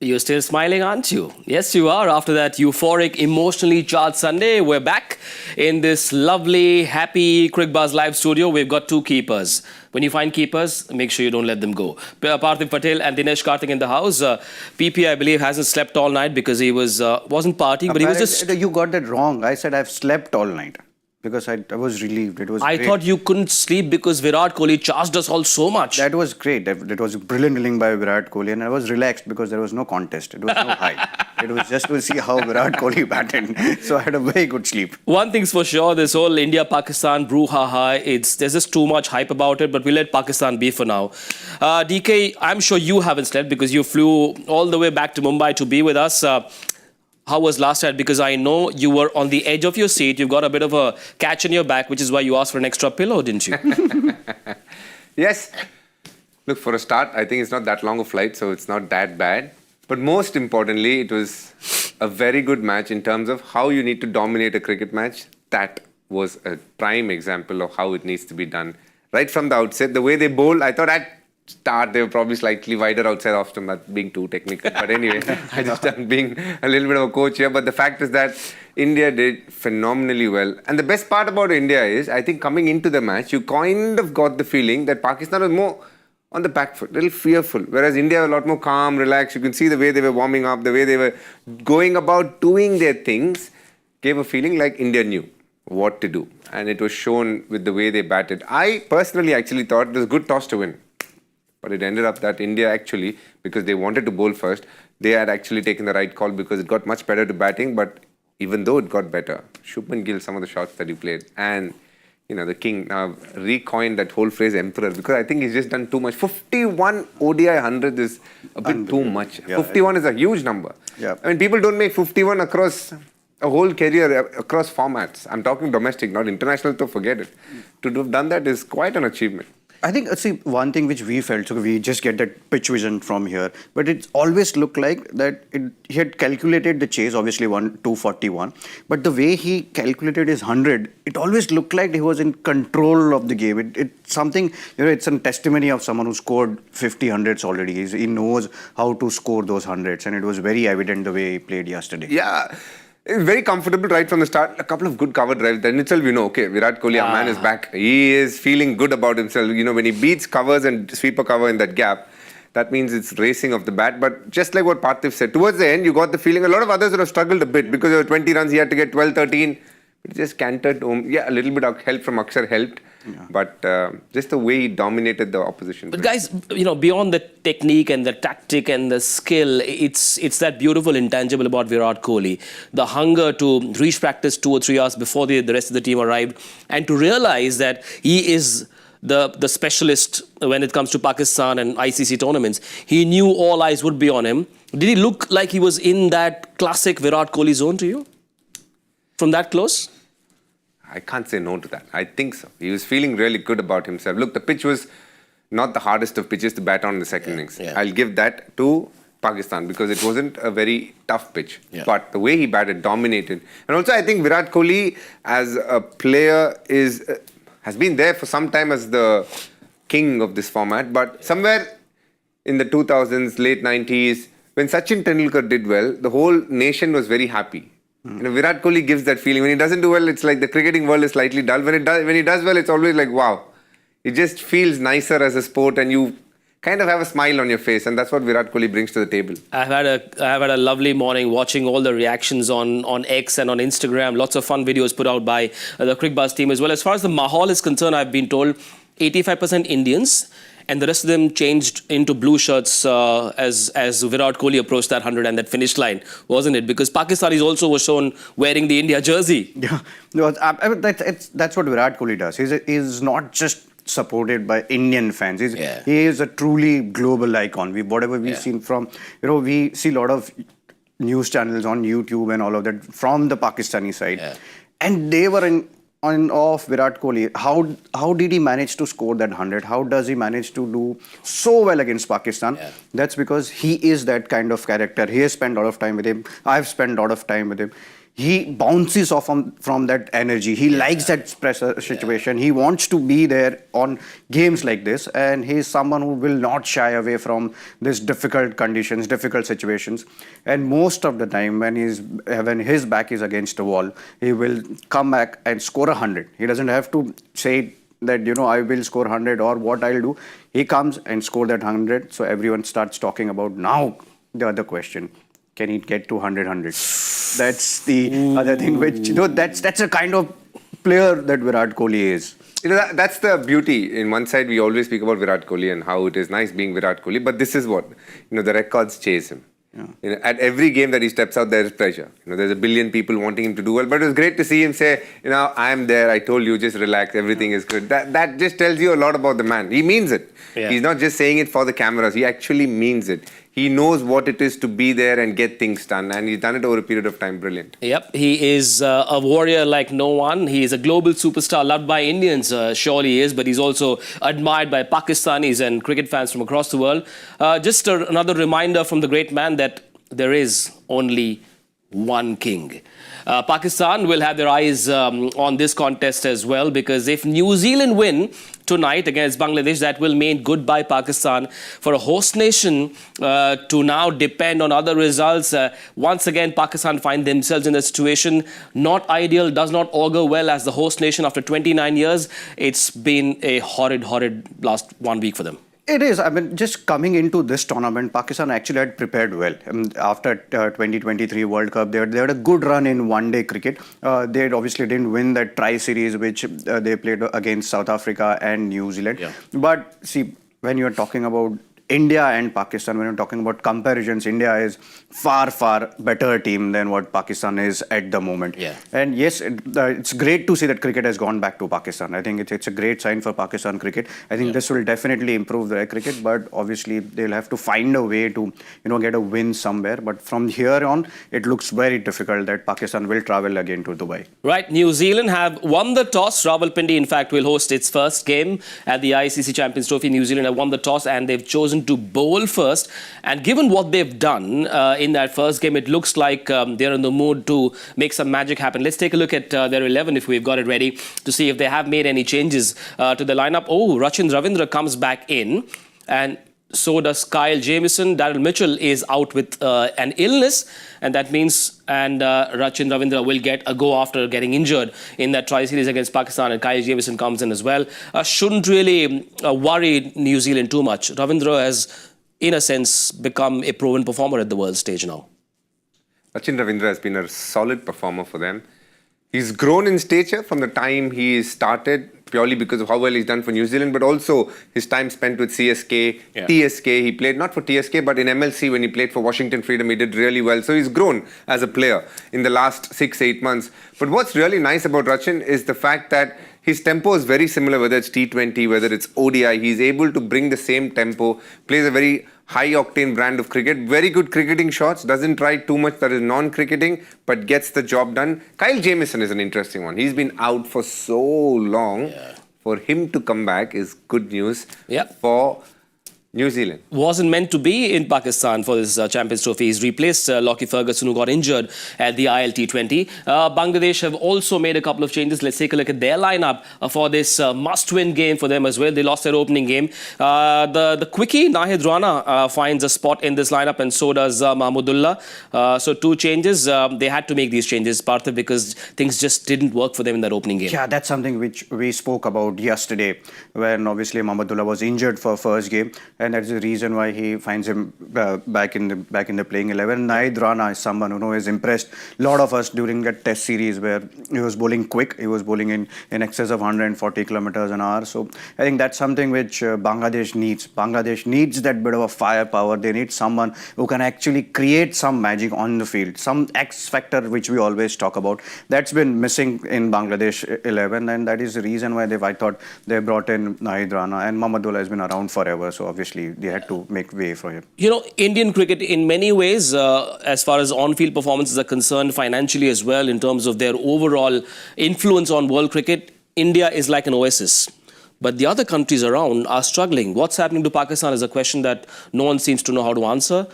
You're still smiling, aren't you? Yes, you are. After that euphoric, emotionally charged Sunday, we're back in this lovely, happy Cricbuzz live studio. We've got two keepers. When you find keepers, make sure you don't let them go. Parthiv Patel and Dinesh Karthik in the house. PP, I believe, hasn't slept all night because he wasn't partying, but he was just... You got that wrong. I said I've slept all night. Because I was relieved. It was I great. thought you couldn't sleep because Virat Kohli charged us all so much. That was great. That was a brilliant inning by Virat Kohli, and I was relaxed because there was no contest. It was no hype. It was just to see how Virat Kohli batted. So I had a very good sleep. One thing's for sure, this whole India-Pakistan brouhaha, there's just too much hype about it, but we'll let Pakistan be for now. DK, I'm sure you haven't slept because you flew all the way back to Mumbai to be with us. How was last night? Because I know you were on the edge of your seat. You've got a bit of a catch in your back, which is why you asked for an extra pillow, didn't you? Yes. Look, for a start, I think it's not that long a flight, so it's not that bad. But most importantly, it was a very good match in terms of how you need to dominate a cricket match. That was a prime example of how it needs to be done. Right from the outset, the way they bowled, I thought at start they were probably slightly wider outside off not being too technical. But anyway, I'm being a little bit of a coach here. But the fact is that India did phenomenally well. And the best part about India is, I think coming into the match, you kind of got the feeling that Pakistan was more on the back foot, a little fearful. Whereas India were a lot more calm, relaxed. You can see the way they were warming up, the way they were going about doing their things, gave a feeling like India knew what to do. And it was shown with the way they batted. I personally actually thought it was a good toss to win. But it ended up that India actually, because they wanted to bowl first, they had actually taken the right call because it got much better to batting. But even though it got better, Shubman Gill, some of the shots that he played, and the king now recoined that whole phrase emperor because I think he's just done too much. 51 ODI 100 is a bit too much. Yeah, 51 is a huge number. Yeah. I mean, people don't make 51 across a whole career, across formats. I'm talking domestic, not international, so forget it. To have done that is quite an achievement. I think, see, one thing which we felt, so we just get that pitch vision from here, but it always looked like that he had calculated the chase, obviously 241, but the way he calculated his 100, it always looked like he was in control of the game. It's something, it's a testimony of someone who scored 50 hundreds already. He knows how to score those hundreds, and it was very evident the way he played yesterday. Yeah. Very comfortable right from the start. A couple of good cover drives. Then itself, okay, Virat Kohli, our man is back. He is feeling good about himself. When he beats covers and sweeper cover in that gap, that means it's racing of the bat. But just like what Parthiv said, towards the end, you got the feeling a lot of others would have struggled a bit because there were 20 runs, he had to get 12, 13. It just cantered home. Yeah, a little bit of help from Akshar helped. Yeah. But just the way he dominated the opposition. But guys, beyond the technique and the tactic and the skill, it's that beautiful intangible about Virat Kohli. The hunger to reach practice 2 or 3 hours before the rest of the team arrived and to realize that he is the specialist when it comes to Pakistan and ICC tournaments. He knew all eyes would be on him. Did he look like he was in that classic Virat Kohli zone to you? From that close? I can't say no to that. I think so. He was feeling really good about himself. Look, the pitch was not the hardest of pitches to bat on in the second innings. Yeah. I'll give that to Pakistan because it wasn't a very tough pitch. Yeah. But the way he batted, dominated. And also I think Virat Kohli as a player has been there for some time as the king of this format. But somewhere in the 2000s, late 90s, when Sachin Tendulkar did well, the whole nation was very happy. Virat Kohli gives that feeling. When he doesn't do well, it's like the cricketing world is slightly dull. When he does well, it's always like, wow. It just feels nicer as a sport and you kind of have a smile on your face. And that's what Virat Kohli brings to the table. I've had a lovely morning watching all the reactions on X and on Instagram. Lots of fun videos put out by the Cricbuzz team as well. As far as the mahal is concerned, I've been told 85% Indians. And the rest of them changed into blue shirts as Virat Kohli approached that 100 and that finish line, wasn't it? Because Pakistanis also were shown wearing the India jersey. Yeah, no, that's what Virat Kohli does. He's not just supported by Indian fans. He is a truly global icon. Whatever we've seen from, we see a lot of news channels on YouTube and all of that from the Pakistani side. Yeah. And they were on off Virat Kohli. How did he manage to score that 100? How does he manage to do so well against Pakistan? Yeah. That's because he is that kind of character. He has spent a lot of time with him. I've spent a lot of time with him. he bounces off from that energy. He likes that pressure situation. He wants to be there on games like this, and he's someone who will not shy away from these difficult conditions, difficult situations. And most of the time, when his back is against the wall, he will come back and score 100. He doesn't have to say that, I will score 100 or what I'll do. He comes and score that 100. So everyone starts talking about now the other question. Can he get to 100? That's the other thing, which, that's a kind of player that Virat Kohli is. That's the beauty. In one side, we always speak about Virat Kohli and how it is nice being Virat Kohli. But this is what, the records chase him. Yeah. At every game that he steps out, there is pressure. There's a billion people wanting him to do well. But it was great to see him say, I am there. I told you, just relax. Everything is good. That just tells you a lot about the man. He means it. Yeah. He's not just saying it for the cameras. He actually means it. He knows what it is to be there and get things done. And he's done it over a period of time. Brilliant. Yep. He is a warrior like no one. He is a global superstar loved by Indians. Surely he is. But he's also admired by Pakistanis and cricket fans from across the world. Just another reminder from the great man that there is only one king. Pakistan will have their eyes on this contest as well, because if New Zealand win tonight against Bangladesh, that will mean goodbye Pakistan for a host nation to now depend on other results. Once again, Pakistan find themselves in a situation not ideal, does not augur well as the host nation after 29 years. It's been a horrid last 1 week for them. It is. I mean, just coming into this tournament, Pakistan actually had prepared well. After 2023 World Cup, they had a good run in one-day cricket. They obviously didn't win that tri-series, which they played against South Africa and New Zealand. Yeah. But see, when you're talking about India and Pakistan, when you're talking about comparisons, India is far better team than what Pakistan is at the moment. Yeah. And yes, it's great to see that cricket has gone back to Pakistan. I think it's a great sign for Pakistan cricket. I think this will definitely improve their cricket, but obviously they'll have to find a way to get a win somewhere. But from here on, it looks very difficult that Pakistan will travel again to Dubai. Right. New Zealand have won the toss. Rawalpindi, in fact, will host its first game at the ICC Champions Trophy. New Zealand have won the toss and they've chosen to bowl first, and given what they've done in that first game, it looks like they're in the mood to make some magic happen. Let's take a look at their 11 if we've got it ready to see if they have made any changes to the lineup. Oh, Rachin Ravindra comes back in, and so does Kyle Jamieson. Daryl Mitchell is out with an illness, and that means Rachin Ravindra will get a go after getting injured in that tri-series against Pakistan, and Kyle Jamieson comes in as well. Shouldn't really worry New Zealand too much. Ravindra has, in a sense, become a proven performer at the world stage now. Rachin Ravindra has been a solid performer for them. He's grown in stature from the time he started, purely because of how well he's done for New Zealand, but also his time spent with CSK, TSK. He played not for TSK, but in MLC when he played for Washington Freedom, he did really well. So he's grown as a player in the last 6-8 months. But what's really nice about Rachin is the fact that his tempo is very similar, whether it's T20, whether it's ODI. He's able to bring the same tempo, plays a very high-octane brand of cricket, very good cricketing shots, doesn't try too much that is non-cricketing, but gets the job done. Kyle Jamieson is an interesting one. He's been out for so long. Yeah. For him to come back is good news for New Zealand. Wasn't meant to be in Pakistan for this Champions Trophy. He's replaced Lockie Ferguson, who got injured at the ILT20. Bangladesh have also made a couple of changes. Let's take a look at their lineup for this must-win game for them as well. They lost their opening game. The quickie, Nahid Rana, finds a spot in this lineup, and so does Mahmudullah. So two changes. They had to make these changes, Parthiv, because things just didn't work for them in that opening game. Yeah, that's something which we spoke about yesterday, when obviously Mahmudullah was injured for first game. And that's the reason why he finds him back in the playing 11. Nahid Rana is someone who has impressed a lot of us during that test series, where he was bowling quick. He was bowling in excess of 140 kilometers an hour. So I think that's something which Bangladesh needs. Bangladesh needs that bit of a firepower. They need someone who can actually create some magic on the field, some X factor which we always talk about. That's been missing in Bangladesh 11, and that is the reason why I thought they brought in Nahid Rana. And Mahmudullah has been around forever, so obviously they had to make way for him. Indian cricket in many ways, as far as on-field performances are concerned, financially as well, in terms of their overall influence on world cricket, India is like an oasis. But the other countries around are struggling. What's happening to Pakistan is a question that no one seems to know how to answer.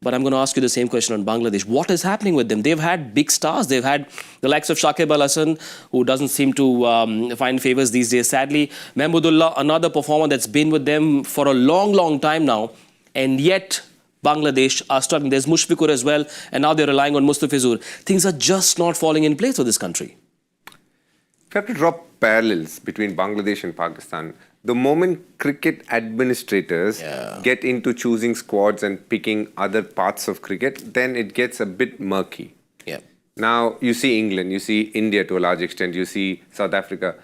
But I'm going to ask you the same question on Bangladesh. What is happening with them? They've had big stars. They've had the likes of Shakib Al Hasan, who doesn't seem to find favors these days, sadly. Mahmudullah, another performer that's been with them for a long, long time now. And yet, Bangladesh are struggling. There's Mushfiqur as well. And now they're relying on Mustafizur. Things are just not falling in place for this country. If you have to draw parallels between Bangladesh and Pakistan, the moment cricket administrators get into choosing squads and picking other parts of cricket, then it gets a bit murky. Yeah. Now, you see England, you see India to a large extent, you see South Africa,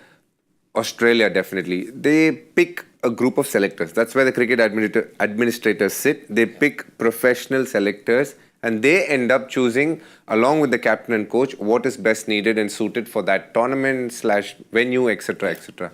Australia definitely. They pick a group of selectors. That's where the cricket administrators sit. They pick professional selectors and they end up choosing, along with the captain and coach, what is best needed and suited for that tournament / venue, etc., etc.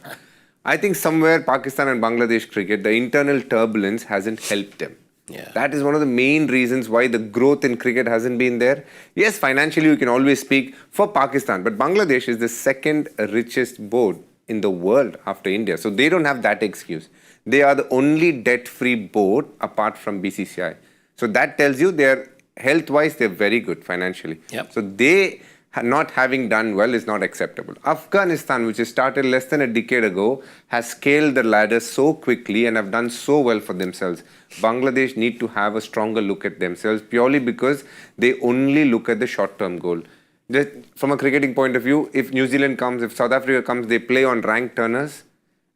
I think somewhere Pakistan and Bangladesh cricket, the internal turbulence hasn't helped them. Yeah. That is one of the main reasons why the growth in cricket hasn't been there. Yes, financially you can always speak for Pakistan, but Bangladesh is the second richest board in the world after India. So they don't have that excuse. They are the only debt-free board apart from BCCI. So that tells you they're health-wise, they're very good financially. Yep. So they not having done well is not acceptable. Afghanistan, which has started less than a decade ago, has scaled the ladder so quickly and have done so well for themselves. Bangladesh need to have a stronger look at themselves purely because they only look at the short-term goal. Just from a cricketing point of view, if New Zealand comes, if South Africa comes, they play on ranked turners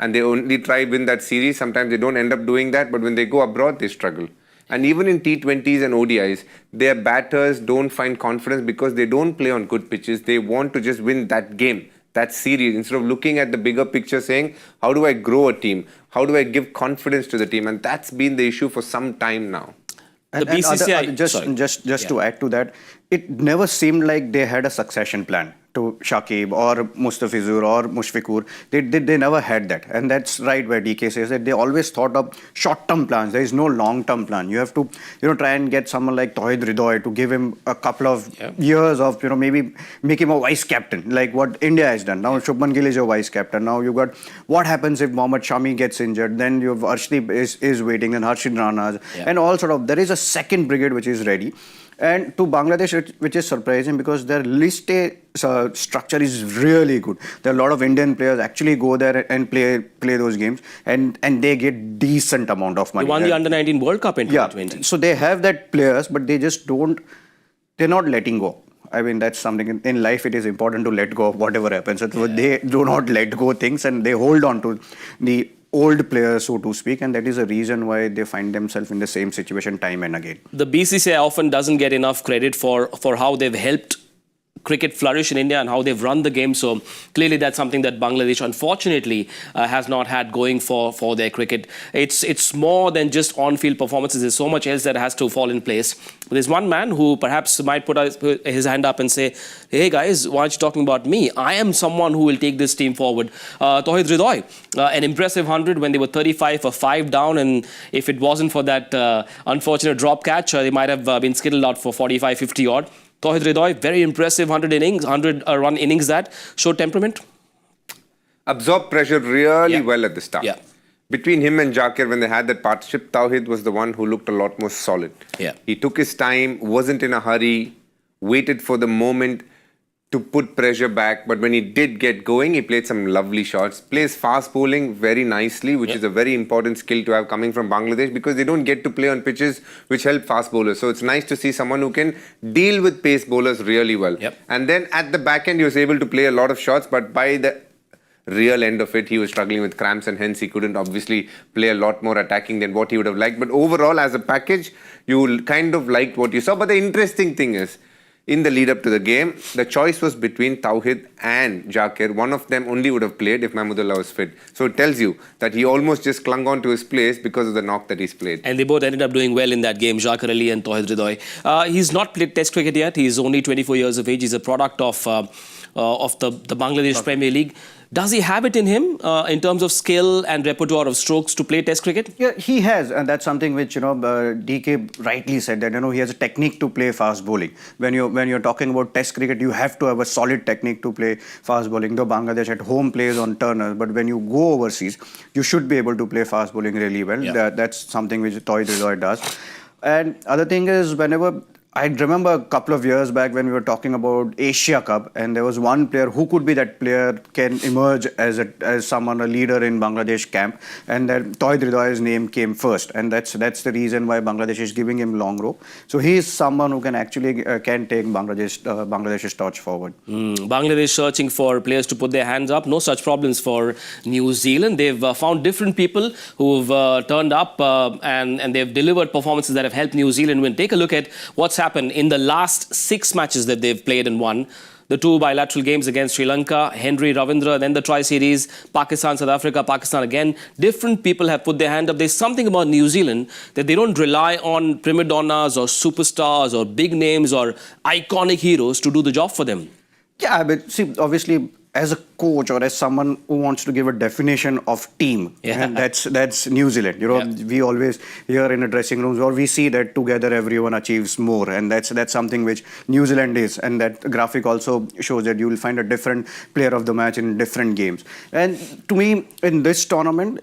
and they only try win that series. Sometimes they don't end up doing that, but when they go abroad, they struggle. And even in T20s and ODIs, their batters don't find confidence because they don't play on good pitches. They want to just win that game, that series, instead of looking at the bigger picture saying, how do I grow a team? How do I give confidence to the team? And that's been the issue for some time now. The BCCI... Just to add to that, it never seemed like they had a succession plan to Shakib or Mustafizur or Mushfiqur. They never had that. And that's right where DK says that they always thought of short-term plans. There is no long-term plan. You have to, try and get someone like Tawhid Hridoy to give him a couple of years of, maybe make him a vice captain, like what India has done. Now Shubman Gill is your vice captain. Now you've got what happens if Mohammad Shami gets injured. Then you have Arshdeep is waiting, then Harshid Rana. And all sort of, there is a second brigade which is ready. And to Bangladesh, which is surprising because their list structure is really good. There are a lot of Indian players actually go there and play those games, and they get decent amount of money. They won the Under-19 World Cup in 2020. Yeah, so they have that players, but they just don't. They're not letting go. I mean, that's something in life. It is important to let go of whatever happens. So they do not let go things, and they hold on to the old players, so to speak, and that is a reason why they find themselves in the same situation time and again. The BCCI often doesn't get enough credit for how they've helped cricket flourish in India and how they've run the game. So clearly that's something that Bangladesh, unfortunately, has not had going for their cricket. It's more than just on-field performances. There's so much else that has to fall in place. But there's one man who perhaps might put his hand up and say, hey guys, why aren't you talking about me? I am someone who will take this team forward. Tawhid Hridoy, an impressive 100 when they were 35 for 5 down, and if it wasn't for that unfortunate drop catch, they might have been skittled out for 45, 50 odd. Tawhid Hridoy, very impressive 100 run innings that showed temperament. Absorbed pressure really well at the start. Yeah. Between him and Jakir, when they had that partnership, Tawhid was the one who looked a lot more solid. Yeah. He took his time, wasn't in a hurry, waited for the moment to put pressure back. But when he did get going, he played some lovely shots. Plays fast bowling very nicely, which is a very important skill to have coming from Bangladesh because they don't get to play on pitches which help fast bowlers. So it's nice to see someone who can deal with pace bowlers really well. Yep. And then at the back end, he was able to play a lot of shots, but by the real end of it, he was struggling with cramps and hence he couldn't obviously play a lot more attacking than what he would have liked. But overall, as a package, you kind of liked what you saw. But the interesting thing is, in the lead up to the game, the choice was between Tawhid and Jakir. One of them only would have played if Mahmudullah was fit. So it tells you that he almost just clung on to his place because of the knock that he's played. And they both ended up doing well in that game, Jakir Ali and Tawhid Hridoy. He's not played Test cricket yet. He's only 24 years of age. He's a product of the Bangladesh Premier League. Does he have it in him in terms of skill and repertoire of strokes to play Test cricket? Yeah, he has, and that's something which DK rightly said that he has a technique to play fast bowling. When you're talking about Test cricket, you have to have a solid technique to play fast bowling. Though Bangladesh at home plays on turners, but when you go overseas, you should be able to play fast bowling really well. Yeah. That's something which Tawhid Hridoy does. And other thing is, whenever I remember a couple of years back when we were talking about Asia Cup, and there was one player who could be that player can emerge as a leader in Bangladesh camp, and that Tohid Hridoy's name came first, and that's the reason why Bangladesh is giving him long rope. So he is someone who can actually can take Bangladesh's torch forward. Bangladesh searching for players to put their hands up. No such problems for New Zealand. They've found different people who've turned up and they've delivered performances that have helped New Zealand win. Take a look at what's happened in the last 6 matches that they've played and won. The 2 bilateral games against Sri Lanka, Henry, Ravindra, then the tri-series, Pakistan, South Africa, Pakistan again. Different people have put their hand up. There's something about New Zealand that they don't rely on prima donnas or superstars or big names or iconic heroes to do the job for them. Yeah, but see, obviously, as a coach or as someone who wants to give a definition of team, and that's New Zealand. We always hear in a dressing rooms, or we see that together everyone achieves more, and that's something which New Zealand is. And that graphic also shows that you will find a different player of the match in different games. And to me, in this tournament,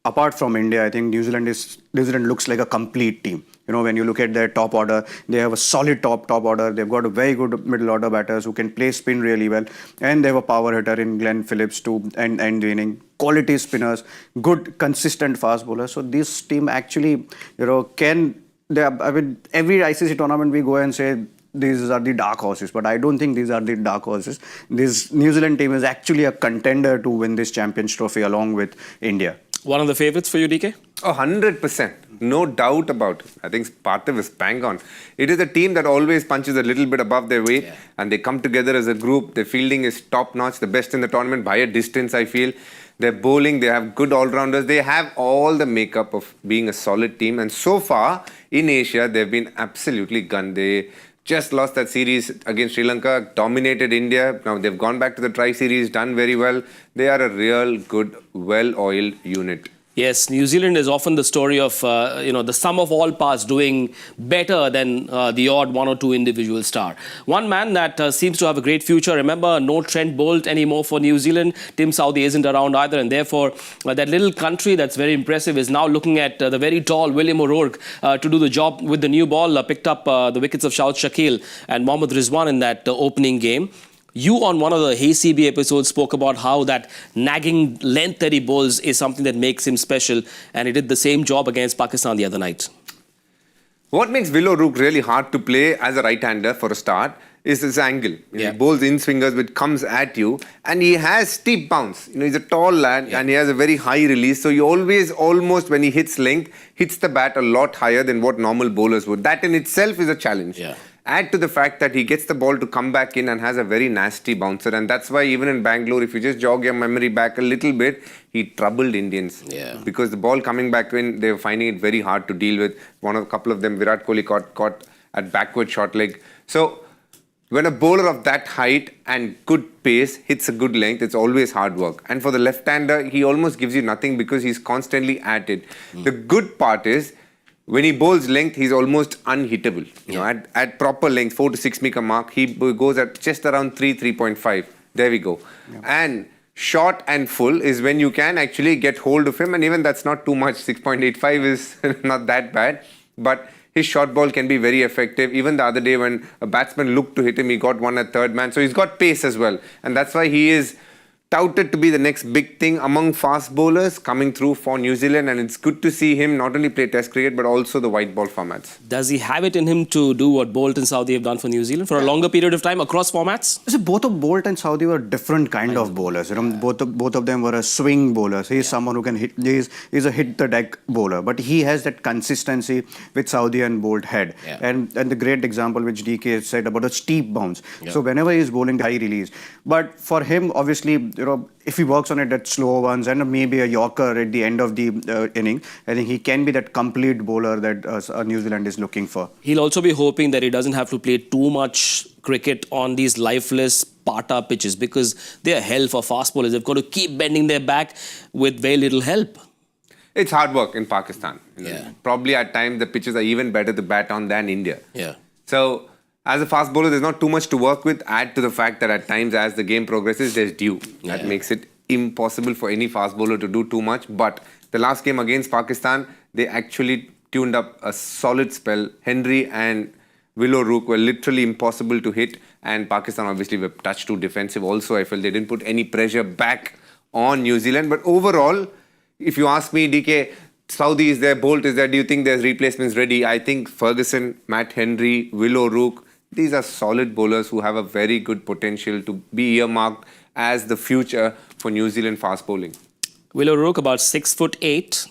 apart from India, I think New Zealand looks like a complete team. When you look at their top order, they have a solid top order. They've got a very good middle order batters who can play spin really well, and they have a power hitter in Glenn Phillips too, and winning quality spinners, good consistent fast bowlers. So this team actually, every ICC tournament we go and say these are the dark horses, but I don't think these are the dark horses. This New Zealand team is actually a contender to win this Champions Trophy along with India. One of the favourites for you, DK? 100%. No doubt about it. I think Parthiv is bang on. It is a team that always punches a little bit above their weight, and they come together as a group. Their fielding is top-notch, the best in the tournament by a distance, I feel. They're bowling, they have good all-rounders. They have all the makeup of being a solid team. And so far, in Asia, they've been absolutely gunned. They just lost that series against Sri Lanka, dominated India. Now they've gone back to the tri-series, done very well. They are a real good, well-oiled unit. Yes, New Zealand is often the story of, the sum of all parts doing better than the odd one or two individual star. One man that seems to have a great future, remember, no Trent Bolt anymore for New Zealand. Tim Southee isn't around either, and therefore that little country that's very impressive is now looking at the very tall William O'Rourke to do the job with the new ball. Picked up the wickets of Shahid Shakil and Mohammad Rizwan in that opening game. You, on one of the Hey CB episodes, spoke about how that nagging length that he bowls is something that makes him special, and he did the same job against Pakistan the other night. What makes Will O'Rourke really hard to play as a right-hander for a start is his angle. He bowls in-swingers which comes at you, and he has steep bounce. He's a tall lad and he has a very high release, so he always, almost when he hits length, hits the bat a lot higher than what normal bowlers would. That in itself is a challenge. Add to the fact that he gets the ball to come back in and has a very nasty bouncer, and that's why even in Bangalore, if you just jog your memory back a little bit, he troubled Indians. Because the ball coming back in, they were finding it very hard to deal with. A couple of them, Virat Kohli caught at backward short leg. So when a bowler of that height and good pace hits a good length, it's always hard work. And for the left-hander, he almost gives you nothing because he's constantly at it. The good part is, when he bowls length, he's almost unhittable. At proper length, 4 to 6 meter mark, he goes at just around 3.5. There we go. And short and full is when you can actually get hold of him, and even that's not too much. 6.85 is not that bad, but his short ball can be very effective. Even the other day when a batsman looked to hit him, he got one at third man. So he's got pace as well, and that's why he is touted to be the next big thing among fast bowlers coming through for New Zealand, and it's good to see him not only play Test cricket but also the white ball formats. Does he have it in him to do what Bolt and Southee have done for New Zealand for a longer period of time across formats? So both of Bolt and Southee were different kind of bowlers. Both of them were a swing bowlers. He's someone who can hit. He's a hit the deck bowler, but he has that consistency which Southee and Bolt had. And the great example which DK said about a steep bounce. So whenever he's bowling high release, but for him obviously, if he works on it at slow ones and maybe a Yorker at the end of the inning, I think he can be that complete bowler that New Zealand is looking for. He'll also be hoping that he doesn't have to play too much cricket on these lifeless Pata pitches, because they're hell for fast bowlers. They've got to keep bending their back with very little help. It's hard work in Pakistan. Probably at times the pitches are even better to bat on than India. So as a fast bowler, there's not too much to work with. Add to the fact that at times as the game progresses, there's dew. That makes it impossible for any fast bowler to do too much. But the last game against Pakistan, they actually tuned up a solid spell. Henry and Willow Rook were literally impossible to hit, and Pakistan obviously were touch too defensive also. I felt they didn't put any pressure back on New Zealand. But overall, if you ask me, DK, Saudi is there, Bolt is there, do you think there's replacements ready? I think Ferguson, Matt Henry, Willow Rook, these are solid bowlers who have a very good potential to be earmarked as the future for New Zealand fast bowling. Willow Rook about 6'8".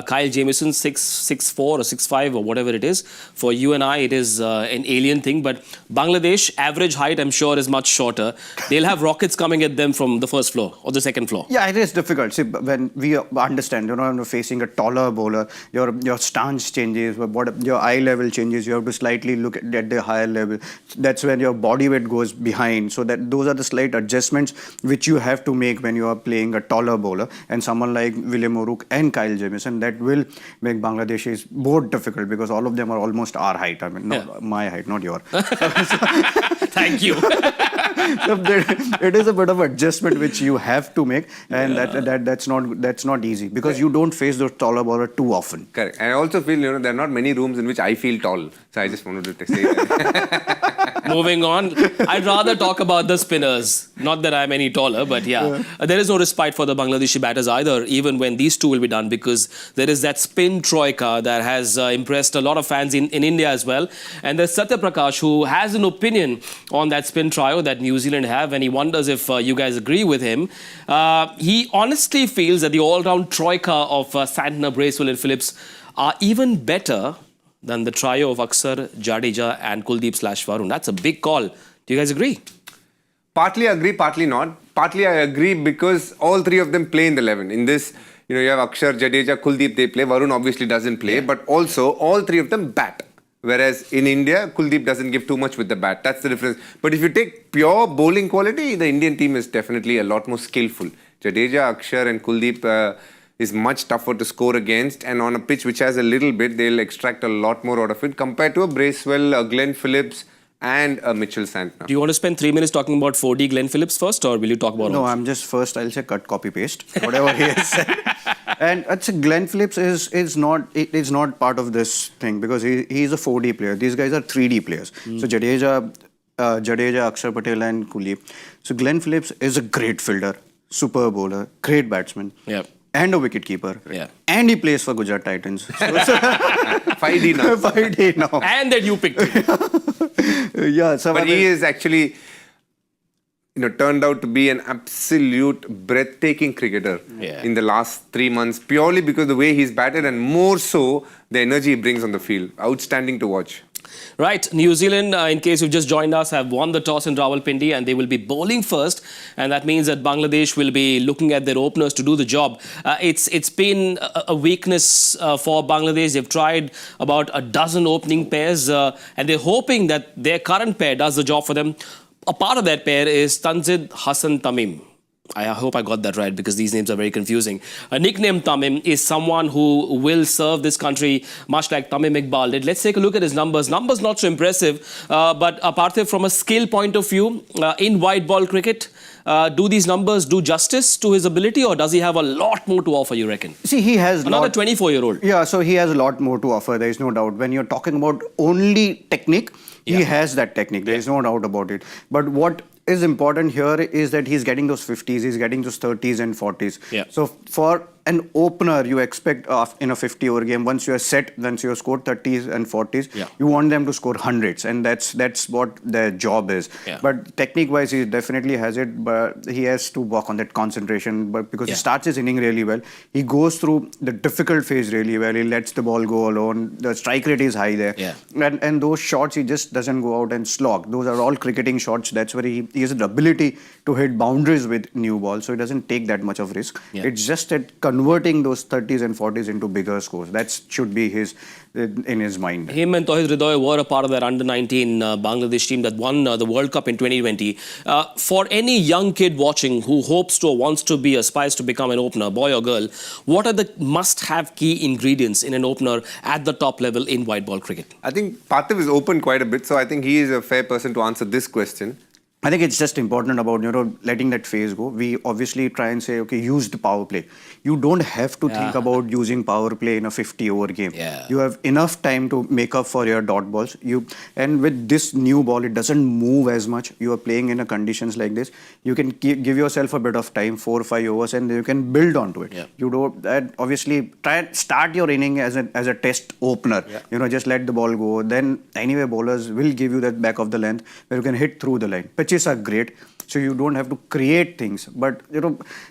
Kyle Jamieson 6'4" or 6'5" or whatever it is. For you and I, it is an alien thing. But Bangladesh, average height, I'm sure, is much shorter. They'll have rockets coming at them from the first floor or the second floor. Yeah, it is difficult. See, when we understand, when you're facing a taller bowler, your stance changes, your eye level changes. You have to slightly look at the higher level. That's when your body weight goes behind. So those are the slight adjustments which you have to make when you are playing a taller bowler. And someone like William O'Rourke and Kyle Jamieson, that will make Bangladeshis both difficult because all of them are almost our height. I mean, not my height, not your. Thank you. So it is a bit of adjustment which you have to make, and that's not easy because you don't face those taller bowlers too often. Correct. And I also feel there are not many rooms in which I feel tall, so I just wanted to say that. Moving on, I'd rather talk about the spinners. Not that I'm any taller, but there is no respite for the Bangladeshi batters either, even when these two will be done, because there is that spin troika that has impressed a lot of fans in India as well. And there's Satya Prakash, who has an opinion on that spin trio that New Zealand have, and he wonders if you guys agree with him. He honestly feels that the all-round troika of Santner, Bracewell and Phillips are even better than the trio of Akshar, Jadeja and Kuldeep/Varun. That's a big call. Do you guys agree? Partly I agree, partly not. Partly I agree because all three of them play in the 11. In this, you have Akshar, Jadeja, Kuldeep, they play. Varun obviously doesn't play, but also all three of them bat. Whereas in India, Kuldeep doesn't give too much with the bat. That's the difference. But if you take pure bowling quality, the Indian team is definitely a lot more skillful. Jadeja, Akshar and Kuldeep is much tougher to score against, and on a pitch which has a little bit, they'll extract a lot more out of it compared to a Bracewell, a Glenn Phillips and a Mitchell Santner. Do you want to spend 3 minutes talking about 4D Glenn Phillips first, or will you talk about No, I'm just first, I'll say cut, copy, paste, whatever he has said. And I'd say Glenn Phillips is not part of this thing because he's a 4D player. These guys are 3D players. So Jadeja, Akshar Patel and Kuldeep. So Glenn Phillips is a great fielder, super bowler, great batsman. Yeah. And a wicket keeper. Yeah. And he plays for Gujarat Titans. So 5D now. 5D now. And that you picked him. Yeah. So but he is actually, turned out to be an absolute breathtaking cricketer in the last 3 months, purely because of the way he's batted and more so the energy he brings on the field. Outstanding to watch. Right, New Zealand, in case you've just joined us, have won the toss in Rawalpindi and they will be bowling first, and that means that Bangladesh will be looking at their openers to do the job. It's been a weakness for Bangladesh. They've tried about a dozen opening pairs and they're hoping that their current pair does the job for them. A part of that pair is Tanzid Hassan Tamim. I hope I got that right because these names are very confusing. A nickname Tamim is someone who will serve this country much like Tamim Iqbal did. Let's take a look at his numbers. Numbers not so impressive, but Parthiv, from a skill point of view, in white ball cricket, do these numbers do justice to his ability, or does he have a lot more to offer, you reckon? See, he has another 24-year-old. Yeah, so he has a lot more to offer. There is no doubt. When you're talking about only technique, he has that technique. There is no doubt about it. But what is important here is that he's getting those 50s, he's getting those 30s and 40s. Yeah. So for an opener, you expect in a 50-over game, once you're set, once you've scored 30s and 40s, you want them to score hundreds, and that's what their job is. Yeah. But technique-wise, he definitely has it, but he has to work on that concentration. But because he starts his inning really well, he goes through the difficult phase really well. He lets the ball go alone. The strike rate is high there, and those shots he just doesn't go out and slog. Those are all cricketing shots. That's where he has the ability to hit boundaries with new ball, so he doesn't take that much of risk. It's just that converting those 30s and 40s into bigger scores. That should be in his mind. Him and Tauhid Hridoy were a part of that under-19 Bangladesh team that won the World Cup in 2020. For any young kid watching who hopes to or wants to be, aspires to become an opener, boy or girl, what are the must-have key ingredients in an opener at the top level in white ball cricket? I think Parthiv is open quite a bit, so I think he is a fair person to answer this question. I think it's just important about, letting that phase go. We obviously try and say, okay, use the power play. You don't have to think about using power play in a 50-over game. Yeah. You have enough time to make up for your dot balls. And with this new ball, it doesn't move as much. You are playing in a conditions like this. You can give yourself a bit of time, 4 or 5 overs, and you can build onto it. Yeah. You don't, and obviously, try and start your inning as a test opener. Yeah. Just let the ball go. Then anyway, bowlers will give you that back of the length where you can hit through the line. Pitches are great, so you don't have to create things. But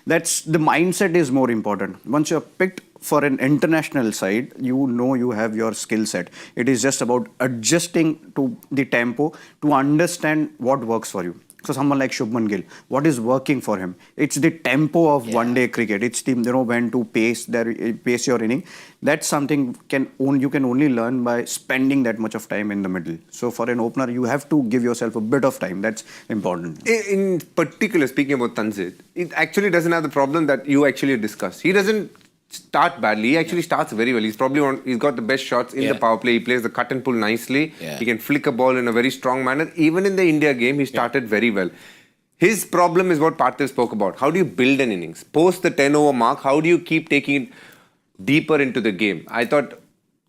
that's the mindset is more important. Once you're picked for an international side, you have your skill set. It is just about adjusting to the tempo to understand what works for you. So someone like Shubman Gill, what is working for him? It's the tempo of one-day cricket. It's the when to pace your inning. That's something you can only learn by spending that much of time in the middle. So for an opener, you have to give yourself a bit of time. That's important. In particular, speaking about Tanzit, it actually doesn't have the problem that you actually discussed. He doesn't start badly. He actually starts very well. He's got the best shots in the power play. He plays the cut and pull nicely. Yeah. He can flick a ball in a very strong manner. Even in the India game, he started very well. His problem is what Parthiv spoke about. How do you build an innings? Post the 10-over mark, how do you keep taking it deeper into the game? I thought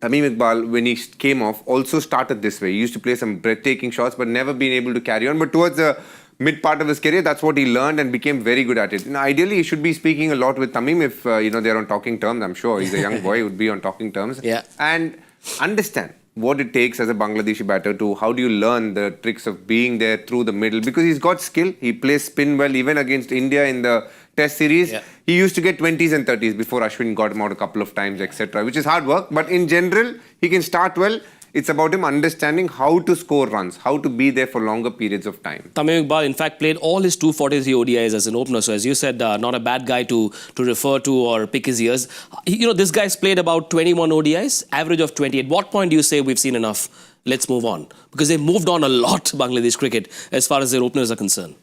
Tamim Iqbal, when he came off, also started this way. He used to play some breathtaking shots, but never been able to carry on. But towards the mid part of his career, that's what he learned and became very good at it. Now, ideally, he should be speaking a lot with Tamim if, they're on talking terms. I'm sure he's a young boy, he would be on talking terms. Yeah. And understand what it takes as a Bangladeshi batter to how do you learn the tricks of being there through the middle, because he's got skill. He plays spin well, even against India in the Test series. Yeah. He used to get 20s and 30s before Ashwin got him out a couple of times, etc., which is hard work. But in general, he can start well. It's about him understanding how to score runs, how to be there for longer periods of time. Tamim Iqbal, in fact, played all his 240 ODIs as an opener. So, as you said, not a bad guy to refer to or pick his ears. This guy's played about 21 ODIs, average of 20. At what point do you say we've seen enough? Let's move on. Because they've moved on a lot, Bangladesh cricket, as far as their openers are concerned.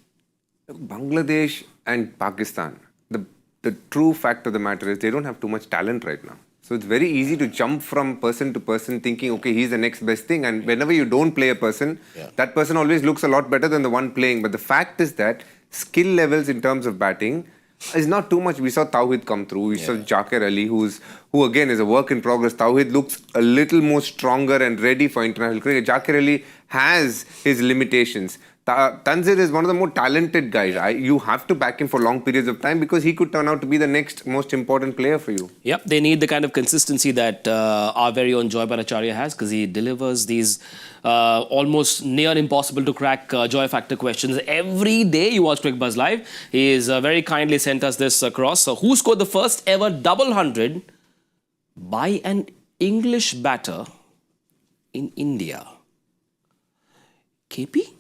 Bangladesh and Pakistan, the true fact of the matter is they don't have too much talent right now. So it's very easy to jump from person to person thinking, okay, he's the next best thing. And whenever you don't play a person, that person always looks a lot better than the one playing. But the fact is that skill levels in terms of batting is not too much. We saw Tawhid come through. We saw Jakir Ali, who again is a work in progress. Tawhid looks a little more stronger and ready for international cricket. Jakir Ali has his limitations. Tanzir is one of the more talented guys. You have to back him for long periods of time because he could turn out to be the next most important player for you. Yep, they need the kind of consistency that our very own Joy Bhattacharya has, because he delivers these almost near impossible to crack Joy Factor questions every day. You watch Cricbuzz Live. He is very kindly sent us this across. So, who scored the first ever double 100 by an English batter in India? KP?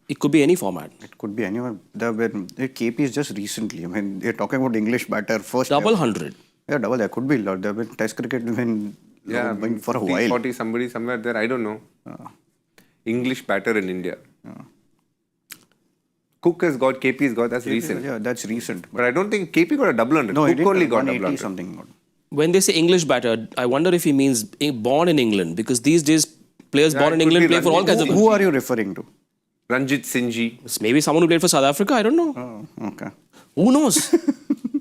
It could be any format. It could be anywhere. The KP is just recently. I mean, they're talking about English batter first. Double 100. Yeah, double. There could be a lot. There have been Test cricket for a while. 40, somebody somewhere there. I don't know. English batter in India. Cook has got, KP has got. That's recent. Yeah, that's recent. But I don't think KP got a double 100. No, Cook only got a double 100. Something. When they say English batter, I wonder if he means born in England, because these days players born in England play for all kinds of... Who are you referring to? Ranjit Singhji. Maybe someone who played for South Africa, I don't know. Oh, okay. Who knows?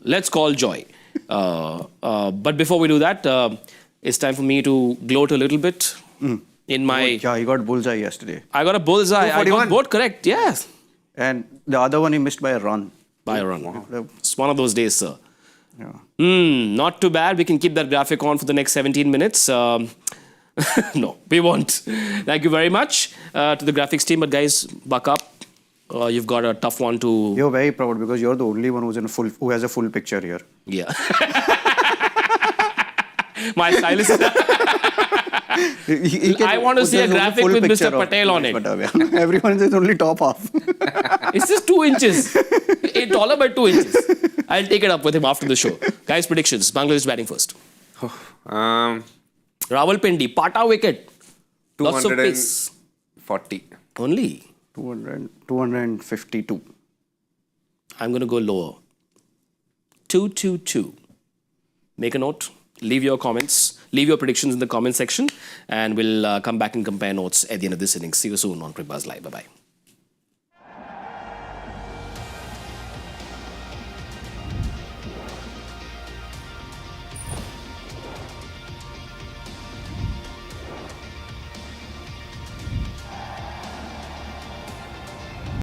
Let's call Joy. But before we do that, it's time for me to gloat a little bit in my... Yeah, he got bullseye yesterday. I got a bullseye. I got both correct, yes. And the other one he missed by a run. By a run. Wow. It's one of those days, sir. Yeah. Not too bad. We can keep that graphic on for the next 17 minutes. No, we won't. Thank you very much to the graphics team. But guys, buck up. You've got a tough one to... You're very proud because you're the only one who has a full picture here. Yeah. My stylist... I want to see a graphic with Mr. Patel on it. Everyone says only top half. It's just 2 inches. $8 by 2 inches. I'll take it up with him after the show. Guys, predictions. Bangladesh batting first. Rawalpindi, Pata wicket. Lots of pace. 240. Only? 252. I'm going to go lower. 222. Make a note. Leave your comments. Leave your predictions in the comment section. And we'll come back and compare notes at the end of this innings. See you soon on Cricbuzz Live. Bye-bye.